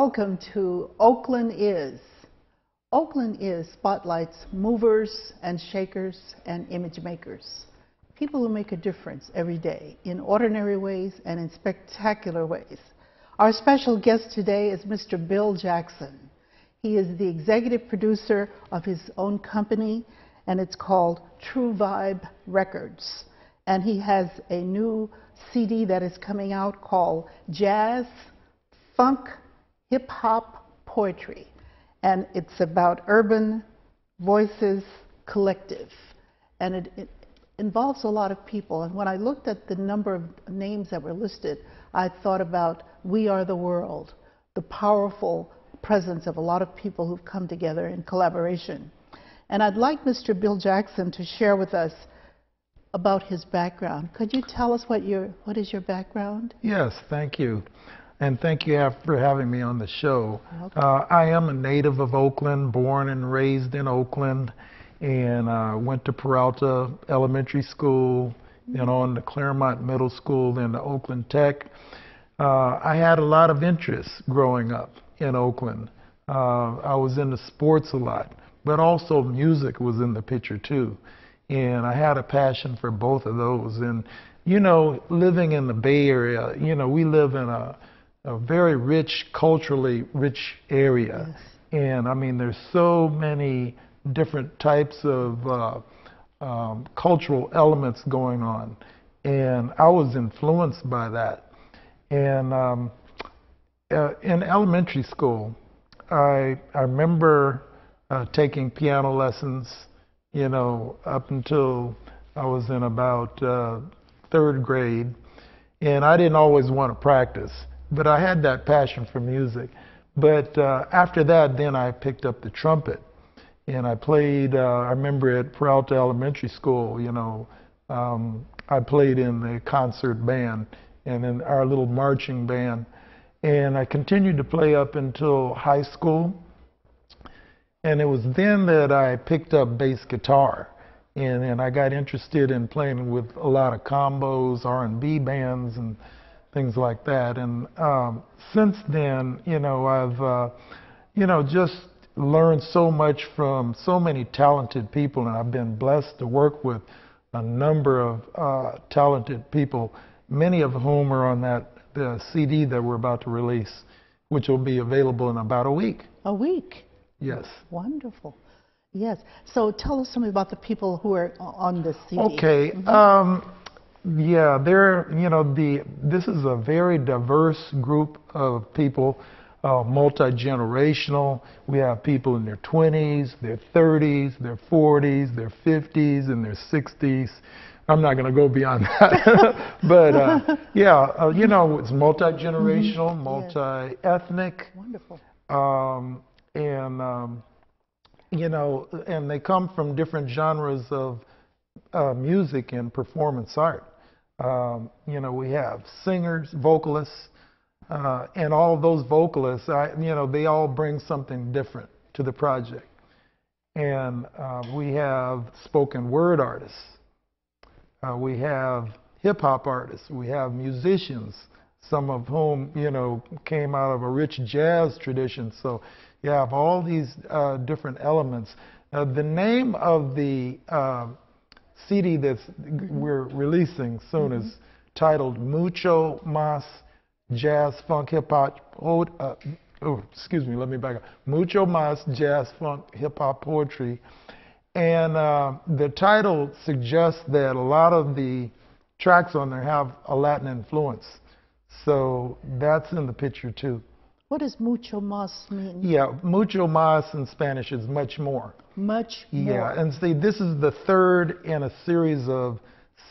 Welcome to Oakland Is. Oakland Is spotlights movers and shakers and image makers. People who make a difference every day in ordinary ways and in spectacular ways. Our special guest today is Mr. Bill Jackson. He is the executive producer of his own company, and it's called True Vibe Records. And he has a new CD that is coming out called Jazz, Funk, Hip Hop, Poetry. And it's about urban voices collective. And it involves a lot of people. And when I looked at the number of names that were listed, I thought about We Are the World, the powerful presence of a lot of people who've come together in collaboration. And I'd like Mr. Bill Jackson to share with us about his background. Could you tell us what is your background? Yes, thank you. And thank you for having me on the show. Okay. I am a native of Oakland, born and raised in Oakland, and went to Peralta Elementary School, and on to Claremont Middle School, then to Oakland Tech. I had a lot of interests growing up in Oakland. I was into sports a lot, but also music was in the picture too. And I had a passion for both of those. And, you know, living in the Bay Area, you know, we live in a very rich, culturally rich area. Yes. And, I mean, there's so many different types of cultural elements going on. And I was influenced by that. And in elementary school, I remember taking piano lessons, you know, up until I was in about third grade. And I didn't always want to practice, but I had that passion for music. But after that, then I picked up the trumpet. And I played, I remember at Peralta Elementary School, you know, I played in the concert band and in our little marching band. And I continued to play up until high school. And it was then that I picked up bass guitar. And I got interested in playing with a lot of combos, R&B bands, and things like that. And since then, you know, I've, you know, just learned so much from so many talented people. And I've been blessed to work with a number of talented people, many of whom are on the CD that we're about to release, which will be available in about a week. A week? Yes. Wonderful. Yes. So tell us something about the people who are on this CD. Okay. Yeah, you know, this is a very diverse group of people, multi-generational. We have people in their 20s, their 30s, their 40s, their 50s, and their 60s. I'm not going to go beyond that. But, yeah, you know, it's multi-generational, multi-ethnic. Wonderful. You know, and they come from different genres of music and performance art. You know, we have singers, vocalists, and all of those vocalists, you know, they all bring something different to the project. And we have spoken word artists. We have hip hop artists. We have musicians, some of whom, you know, came out of a rich jazz tradition. So you have all these different elements. The name of the CD that we're releasing soon is titled Mucho Mas Jazz Funk Hip Hop. Excuse me, let me back up. Mucho Mas Jazz Funk Hip Hop Poetry. And the title suggests that a lot of the tracks on there have a Latin influence. So that's in the picture too. What does mucho más mean? Yeah, mucho más in Spanish is much more. Much more. Yeah, and see, this is the third in a series of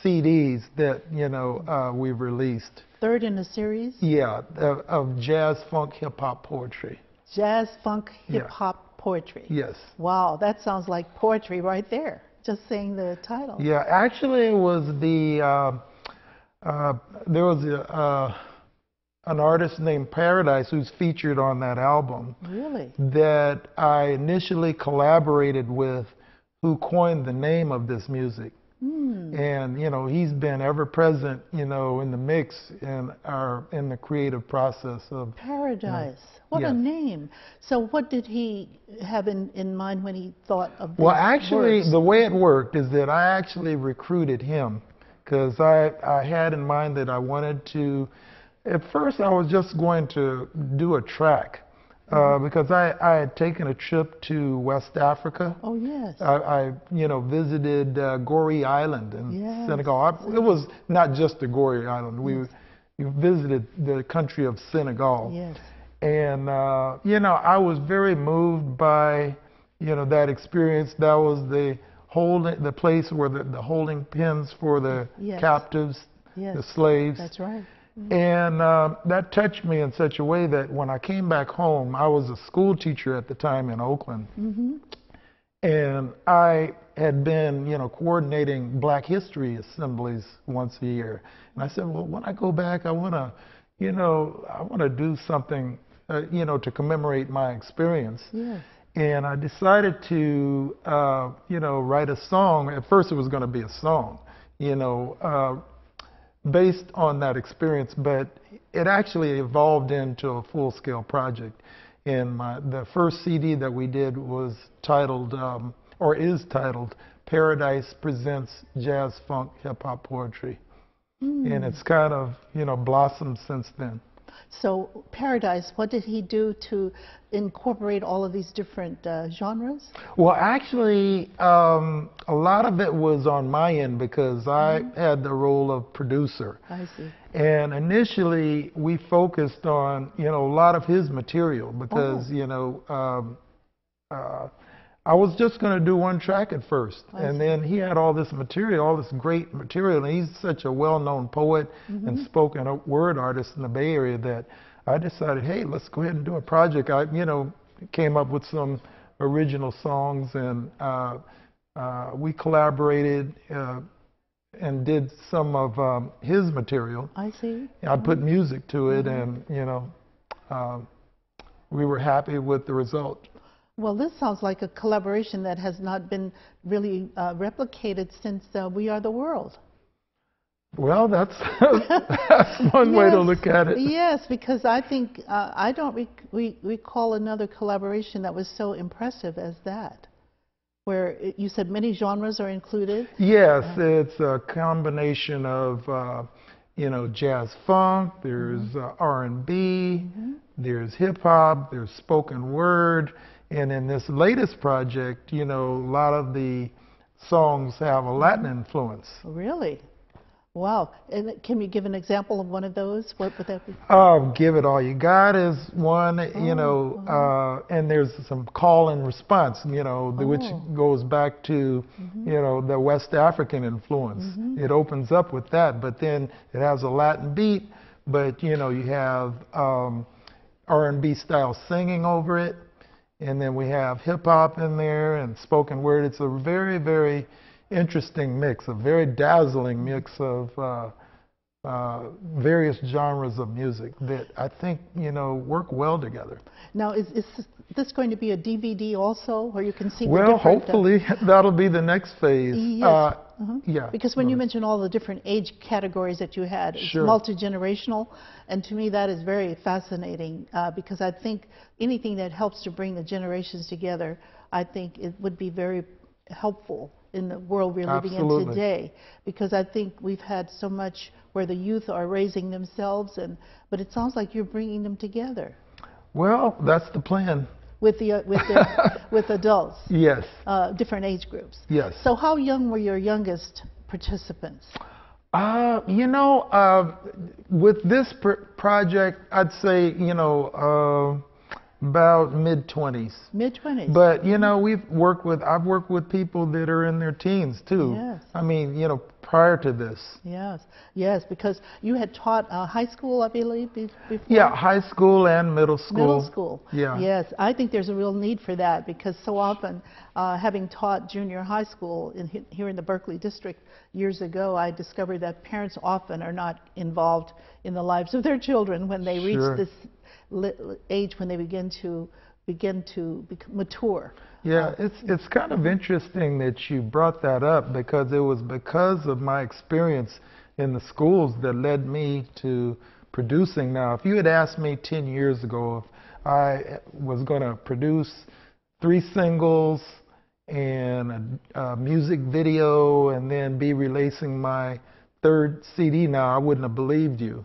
CDs that, you know, we've released. Third in a series? Yeah, of jazz, funk, hip hop poetry. Jazz, funk, hip hop poetry. Yes. Wow, that sounds like poetry right there. Just saying the title. Yeah, actually, it was there was an artist named Paradise who's featured on that album. Really? That I initially collaborated with, who coined the name of this music. And he's been ever present, in the mix in the creative process of Paradise. What a yes. name. So what did he have in mind when he thought of these Well, actually, words? the way it worked is that I actually recruited him because I had in mind that I wanted to. At first, I was just going to do a track because I had taken a trip to West Africa. Oh, yes. I visited Gorée Island in Yes. Senegal. It was not just the Gorée Island. We visited the country of Senegal. Yes. And, I was very moved by, that experience. That was the place where the holding pens for the Yes. captives, Yes. the slaves. That's right. And that touched me in such a way that when I came back home, I was a school teacher at the time in Oakland. And I had been, coordinating Black History assemblies once a year. And I said, well, when I go back, I want to do something, to commemorate my experience. Yes. And I decided to, write a song. At first, it was going to be a song, based on that experience, but it actually evolved into a full-scale project. And the first CD that we did was titled, or is titled, Paradise Presents Jazz, Funk, Hip Hop Poetry. And it's kind of, blossomed since then. So Paradise, what did he do to incorporate all of these different genres? Well, actually, a lot of it was on my end because I had the role of producer. I see. And initially, we focused on, a lot of his material because, I was just going to do one track at first. And then he had all this material, all this great material. And he's such a well-known poet and spoken word artist in the Bay Area that I decided, hey, let's go ahead and do a project. I, came up with some original songs and we collaborated and did some of his material. I see. I put music to it and, we were happy with the result. Well, this sounds like a collaboration that has not been really replicated since We Are the World. Well, that's one way to look at it. Yes, because I think I don't recall another collaboration that was so impressive as that, where you said many genres are included. Yes, it's a combination of jazz funk. There's R&B. There's hip hop. There's spoken word. And in this latest project, a lot of the songs have a Latin influence. Really? Wow. And can we give an example of one of those? What would that be? Oh, Give It All You Got is one, and there's some call and response, which goes back to, the West African influence. It opens up with that, but then it has a Latin beat, but, you have R&B style singing over it. And then we have hip-hop in there and spoken word. It's a very, very interesting mix, a very dazzling mix of various genres of music that I think, work well together. Now, is this going to be a DVD also, where you can see the Well, different... hopefully that'll be the next phase. Yes. Yeah. Because when you mentioned all the different age categories that you had, it's Sure. multi-generational, and to me that is very fascinating because I think anything that helps to bring the generations together, I think it would be very helpful in the world we're living in today, because I think we've had so much where the youth are raising themselves, but it sounds like you're bringing them together. Well, that's the plan. With with adults. Yes. Different age groups. Yes. So how young were your youngest participants? With this project, I'd say, about mid-20s. Mid-20s. But, I've worked with people that are in their teens, too. Yes. I mean, prior to this. Yes, yes, because you had taught high school, I believe, before? Yeah, high school and middle school. Middle school. Yeah. Yes, I think there's a real need for that because so often, having taught junior high school here in the Berkeley district years ago, I discovered that parents often are not involved in the lives of their children when they reach this age when they begin to begin to mature. Yeah, it's kind of interesting that you brought that up because it was because of my experience in the schools that led me to producing. Now, if you had asked me 10 years ago if I was going to produce 3 singles and a music video and then be releasing my 3rd CD now, I wouldn't have believed you.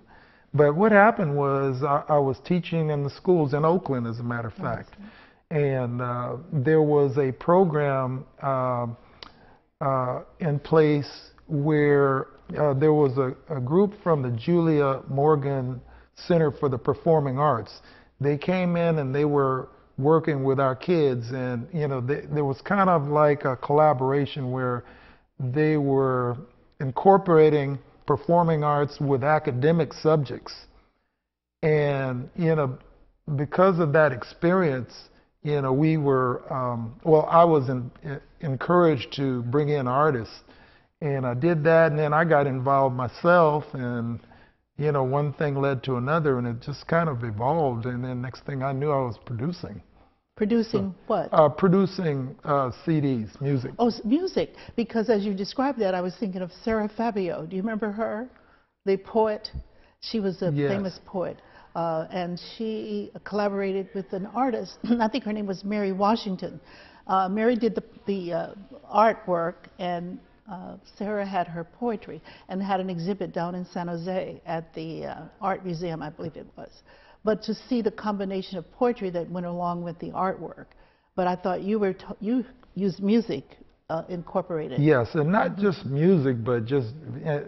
But what happened was I was teaching in the schools in Oakland, as a matter of fact. And there was a program in place where there was a group from the Julia Morgan Center for the Performing Arts. They came in and they were working with our kids, and there was kind of like a collaboration where they were incorporating performing arts with academic subjects. And because of that experience, we were I was encouraged to bring in artists, and I did that, and then I got involved myself, and one thing led to another, and it just kind of evolved, and then next thing I knew, I was producing. Producing what? Producing CDs, music. Oh, music. Because as you described that, I was thinking of Sarah Fabio. Do you remember her? The poet. She was a famous poet. And she collaborated with an artist. I think her name was Mary Washington. Mary did the artwork, and Sarah had her poetry, and had an exhibit down in San Jose at the Art Museum, I believe it was. But to see the combination of poetry that went along with the artwork. But I thought you used music incorporated. Yes, and not just music, but just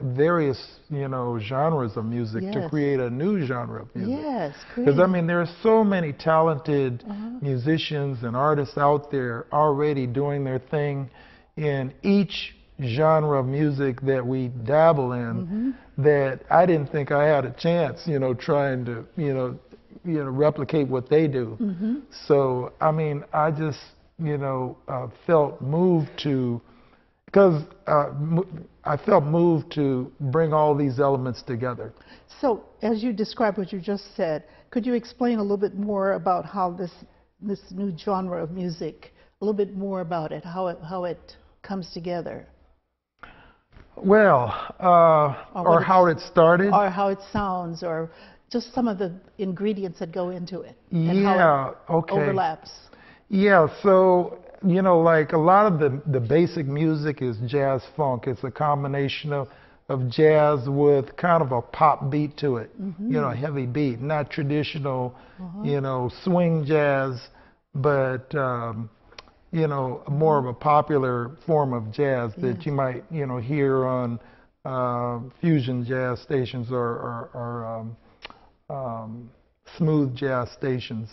various, genres of music to create a new genre of music. Yes, because I mean, there are so many talented musicians and artists out there already doing their thing in each genre of music that we dabble in, that I didn't think I had a chance, trying to, replicate what they do. So, I mean, I just, felt moved to, because I felt moved to bring all these elements together. So, as you described what you just said, could you explain a little bit more about how this new genre of music, a little bit more about it, how it comes together? Well, or how it started. Or how it sounds, or just some of the ingredients that go into it. Yeah, and how it okay. overlaps. Yeah, so, like a lot of the basic music is jazz funk. It's a combination of jazz with kind of a pop beat to it, a heavy beat, not traditional, swing jazz, but more of a popular form of jazz that you might, hear on fusion jazz stations or smooth jazz stations.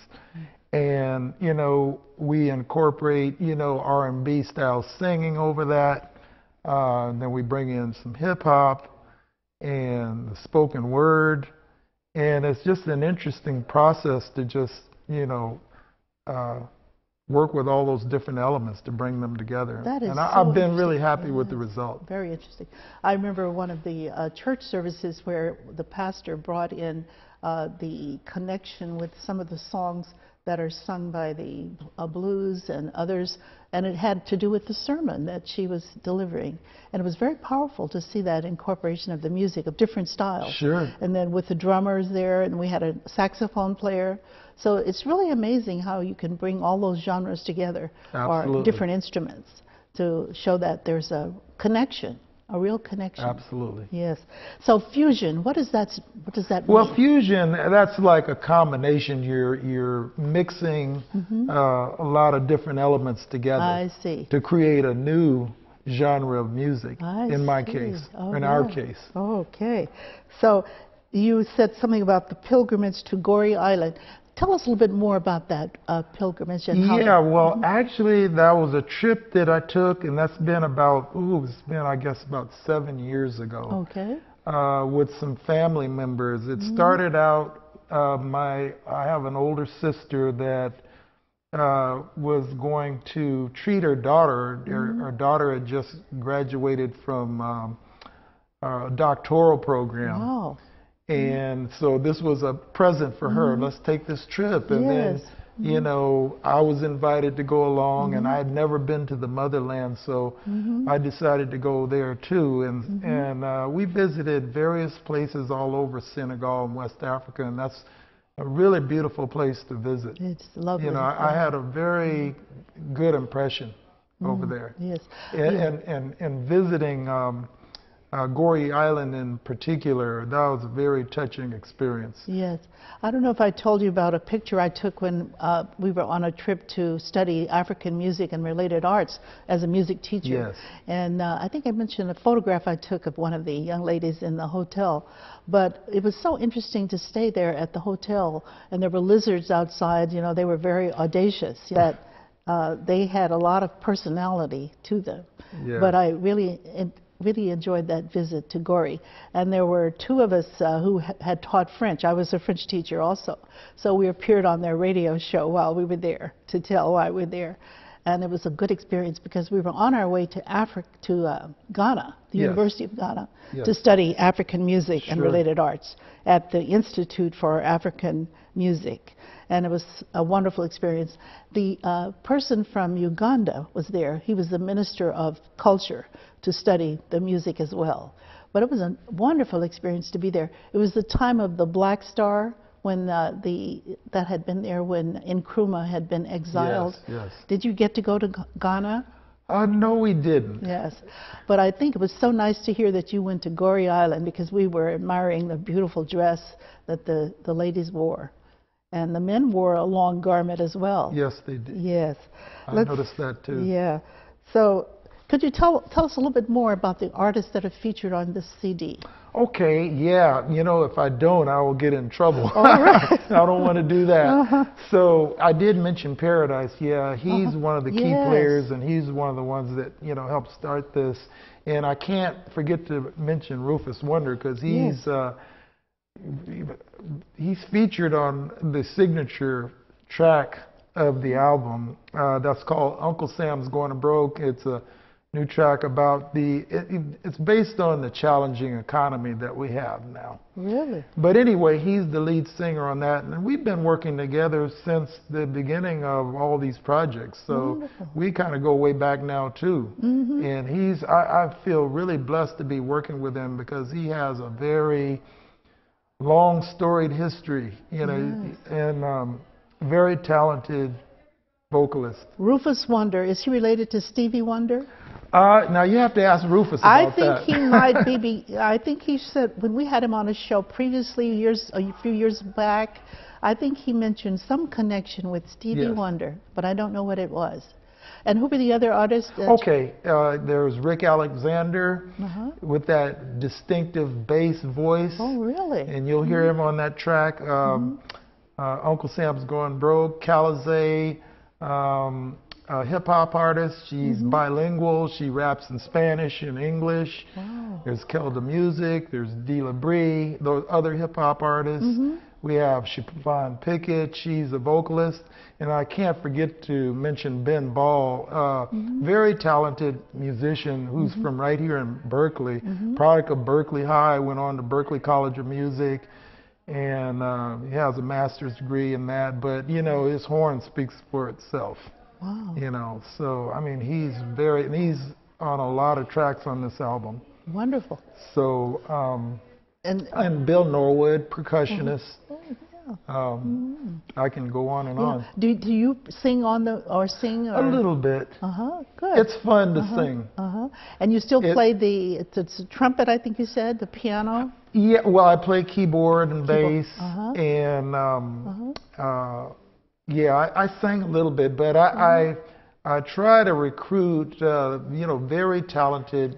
And, we incorporate, R&B style singing over that. And then we bring in some hip hop and the spoken word. And it's just an interesting process to just, work with all those different elements to bring them together. That is and so I've been really happy with the result. Very interesting. I remember one of the church services where the pastor brought in the connection with some of the songs that are sung by the blues and others, and it had to do with the sermon that she was delivering. And it was very powerful to see that incorporation of the music of different styles. Sure. And then with the drummers there, and we had a saxophone player. So it's really amazing how you can bring all those genres together, or different instruments, to show that there's a connection. A real connection. Absolutely. Yes. So fusion, what does that mean? Well, fusion, that's like a combination. You're mixing a lot of different elements together. I see. To create a new genre of music, in my case, in our case. Okay. So you said something about the pilgrimage to Goree Island. Tell us a little bit more about that pilgrimage. And how well, actually, that was a trip that I took, and that's been about, I guess, about 7 years ago. Okay. With some family members. It started out, I have an older sister that was going to treat her daughter. Her daughter had just graduated from a doctoral program. Wow. And so this was a present for her. Let's take this trip. And then, You know, I was invited to go along, and I had never been to the motherland, so I decided to go there too. And we visited various places all over Senegal and West Africa, and that's a really beautiful place to visit. It's lovely. You know, I had a very good impression over there. Yes. And visiting Gorée Island in particular, that was a very touching experience. Yes. I don't know if I told you about a picture I took when we were on a trip to study African music and related arts as a music teacher. Yes. And I think I mentioned a photograph I took of one of the young ladies in the hotel. But it was so interesting to stay there at the hotel, and there were lizards outside. You know, they were very audacious. That they had a lot of personality to them. Yeah. But I really enjoyed that visit to Gorée. And there were two of us who had taught French. I was a French teacher also. So we appeared on their radio show while we were there to tell why we were there. And it was a good experience because we were on our way to Ghana, the University of Ghana, to study African music and related arts at the Institute for African Music. And it was a wonderful experience. The person from Uganda was there. He was the Minister of Culture to study the music as well. But it was a wonderful experience to be there. It was the time of the Black Star, when that had been there when Nkrumah had been exiled. Yes, yes. Did you get to go to Ghana? No, we didn't. Yes. But I think it was so nice to hear that you went to Gorée Island, because we were admiring the beautiful dress that the ladies wore. And the men wore a long garment as well. Yes, they did. Yes. I noticed that too. Yeah. So could you tell us a little bit more about the artists that are featured on this CD? Okay, yeah. You know, if I don't, I will get in trouble. All right. I don't want to do that. So I did mention Paradise. Yeah, he's one of the key players, and he's one of the ones that, you know, helped start this. And I can't forget to mention Rufus Wonder, because he's featured on the signature track of the album. That's called Uncle Sam's Going Broke. It's a new track about it's based on the challenging economy that we have now. Really? But anyway, he's the lead singer on that, and we've been working together since the beginning of all these projects. So we kind of go way back now too. And I feel really blessed to be working with him, because he has a very long storied history, you know, and very talented vocalist. Rufus Wonder, is he related to Stevie Wonder? Now you have to ask Rufus about that. I think he might be. I think he said when we had him on a show previously, a few years back, I think he mentioned some connection with Stevie Wonder, but I don't know what it was. And who were the other artists? Okay, there's Rick Alexander with that distinctive bass voice. Oh, really? And you'll hear him on that track. Uncle Sam's Going Broke. Calizé, a hip-hop artist. She's bilingual. She raps in Spanish and English. Wow. There's Kelda Music. There's Dee Labrie. Those other hip-hop artists. We have Siobhan Pickett. She's a vocalist. And I can't forget to mention Ben Ball, very talented musician who's from right here in Berkeley, product of Berkeley High, went on to Berklee College of Music, and he has a master's degree in that. But, you know, his horn speaks for itself. Wow. You know, so, I mean, he's on a lot of tracks on this album. Wonderful. So, and Bill Norwood, percussionist. I can go on and on. Do you sing sing? Or? A little bit. Good. It's fun to sing. And you still play it's a trumpet, I think you said, the piano? Yeah, well, I play keyboard and bass, and I sang a little bit, but I try to recruit, you know, very talented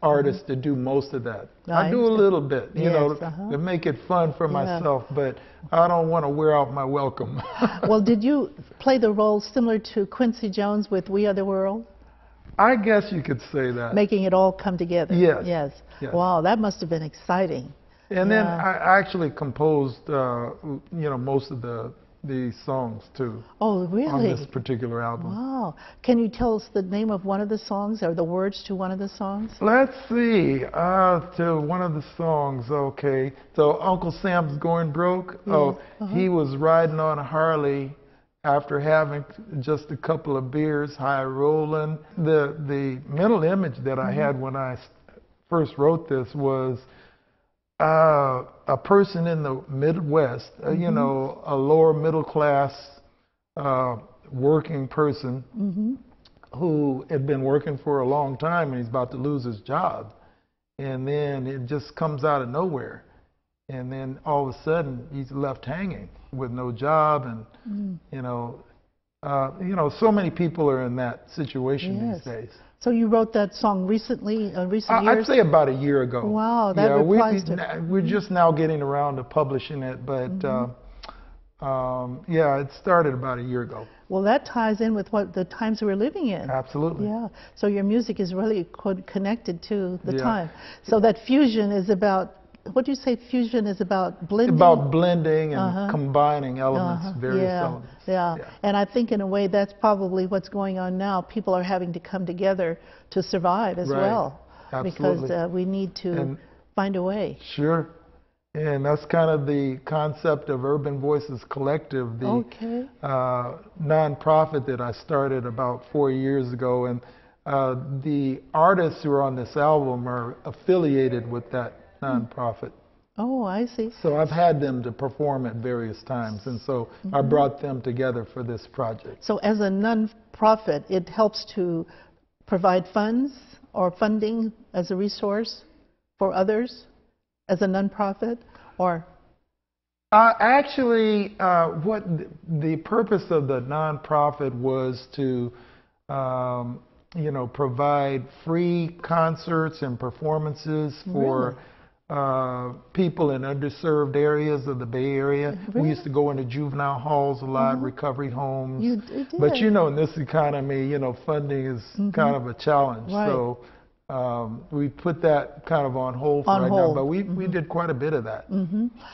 artists to do most of that. I do a little bit, you know, to make it fun for myself, but I don't want to wear out my welcome. Well, did you play the role similar to Quincy Jones with We Are the World? I guess you could say that. Making it all come together. Yes. Wow, that must have been exciting. And then I actually composed, you know, most of the songs too. Oh, really? On this particular album. Wow. Can you tell us the name of one of the songs or the words to one of the songs? Let's see. To one of the songs, okay. So Uncle Sam's Going Broke. He was riding on a Harley after having just a couple of beers, high rolling. The mental image that I had when I first wrote this was a person in the Midwest, you know, a lower middle class working person who had been working for a long time and he's about to lose his job. And then it just comes out of nowhere. And then all of a sudden he's left hanging with no job. And, you know, so many people are in that situation these days. So you wrote that song recently, recent years? I'd say about a year ago. Wow, that replies to... We're just now getting around to publishing it, but yeah, it started about a year ago. Well, that ties in with what the times we're living in. Absolutely. Yeah. So your music is really connected to the time. So that fusion is about, what do you say fusion is about? Blending? About blending and combining elements, various elements. Yeah. And I think in a way that's probably what's going on now. People are having to come together to survive as well. Absolutely. Because we need to find a way. Sure. And that's kind of the concept of Urban Voices Collective, the nonprofit that I started about 4 years ago. And the artists who are on this album are affiliated with that nonprofit. Oh, I see. So I've had them to perform at various times, and so I brought them together for this project. So as a nonprofit, it helps to provide funds or funding as a resource for others as a nonprofit, or? Actually, what the purpose of the nonprofit was to you know, provide free concerts and performances for people in underserved areas of the Bay Area. We used to go into juvenile halls a lot, recovery homes. You did. But you know, in this economy, you know, funding is kind of a challenge. So we put that kind of on hold for right now, but we did quite a bit of that.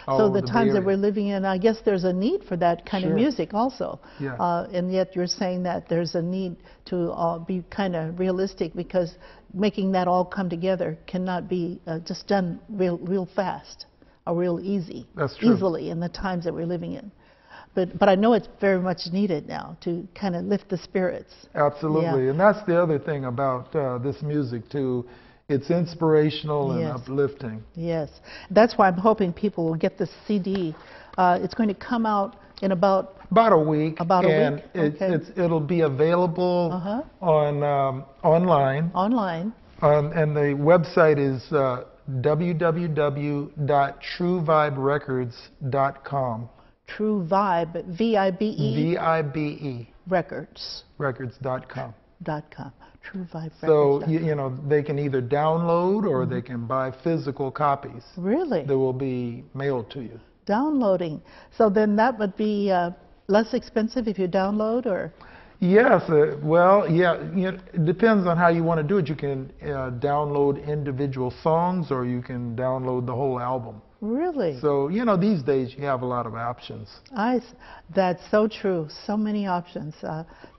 So the times that we're living in, I guess there's a need for that kind of music also. And yet you're saying that there's a need to be kind of realistic, because making that all come together cannot be just done real fast or real easily in the times that we're living in. But I know it's very much needed now to kind of lift the spirits. Absolutely. And that's the other thing about this music too. It's inspirational and uplifting. Yes. That's why I'm hoping people will get this CD. It's going to come out in about a week. And it'll be available on online. And the website is www.trueviberecords.com. True Vibe, V-I-B-E? V-I-B-E. Records. Records.com. True Vibe Records. So, you know, they can either download or they can buy physical copies. Really? That will be mailed to you. Downloading. So then that would be less expensive if you download, or? Yes. Well, yeah, you know, it depends on how you want to do it. You can download individual songs, or you can download the whole album. Really? So, you know, these days you have a lot of options. That's so true. So many options.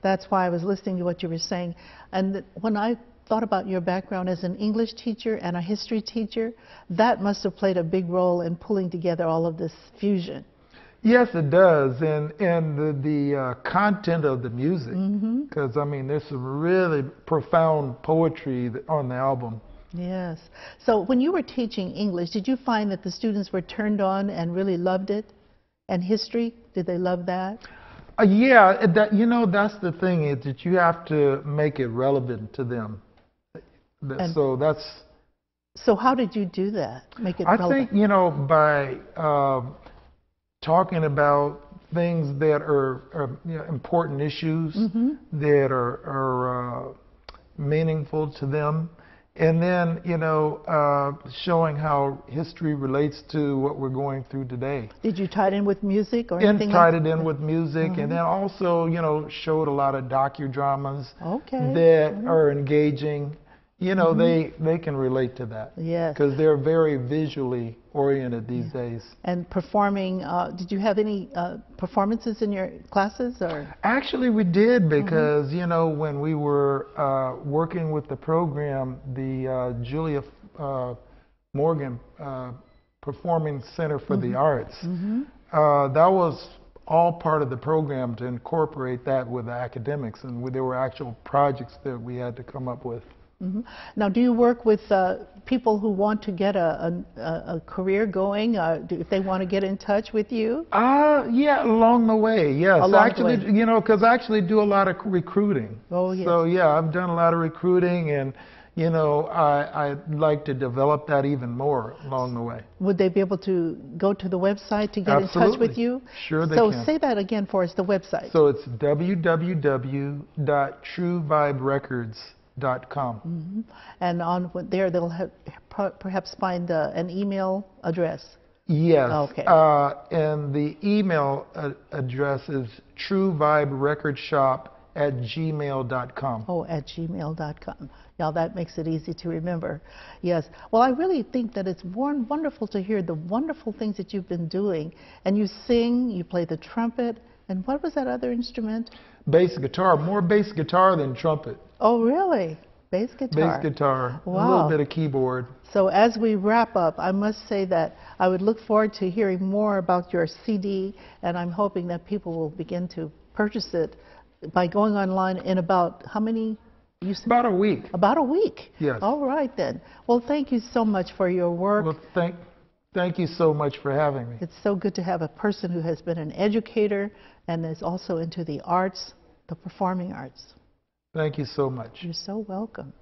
That's why I was listening to what you were saying. And when I thought about your background as an English teacher and a history teacher, that must have played a big role in pulling together all of this fusion. Yes, it does. And the content of the music, because, I mean, there's some really profound poetry on the album. Yes. So when you were teaching English, did you find that the students were turned on and really loved it? And history, did they love that? Yeah, you know, that's the thing, is that you have to make it relevant to them. So how did you do that? Make it relevant? I think, you know, by talking about things that are you know, important issues that are meaningful to them. And then, you know, showing how history relates to what we're going through today. Did you tie it in with music or anything? And tied it in with music, and then also, you know, showed a lot of docudramas that are engaging. You know, they can relate to that. Yes. Because they're very visually oriented these days. And performing, did you have any performances in your classes, or? Actually, we did, because, you know, when we were working with the program, the Julia Morgan Performing Center for the Arts, that was all part of the program to incorporate that with the academics, and there were actual projects that we had to come up with. Hmm. Now, do you work with people who want to get a career going? If they want to get in touch with you? Yeah, along the way, yes. Along Actually, the way. you know, because I actually do a lot of recruiting. Oh, yes. So, yeah, I've done a lot of recruiting, and, you know, I'd like to develop that even more along the way. Would they be able to go to the website to get in touch with Absolutely. you? Sure they so can. say that again for us, the website. So it's www.trueviberecords.com. Mm-hmm. And on there, they'll have, perhaps find an email address. Yes. Okay. And the email address is trueviberecordshop@gmail.com. Oh, at gmail.com. Now that makes it easy to remember. Yes. Well, I really think that it's wonderful to hear the wonderful things that you've been doing. And you sing, you play the trumpet, and what was that other instrument? Bass guitar. More bass guitar than trumpet. Oh, really? Bass guitar. Bass guitar. Wow. A little bit of keyboard. So as we wrap up, I must say that I would look forward to hearing more about your CD, and I'm hoping that people will begin to purchase it by going online in about how many? You said? About a week. About a week? Yes. All right then. Well, thank you so much for your work. Well, thank you so much for having me. It's so good to have a person who has been an educator and is also into the arts, the performing arts. Thank you so much. You're so welcome.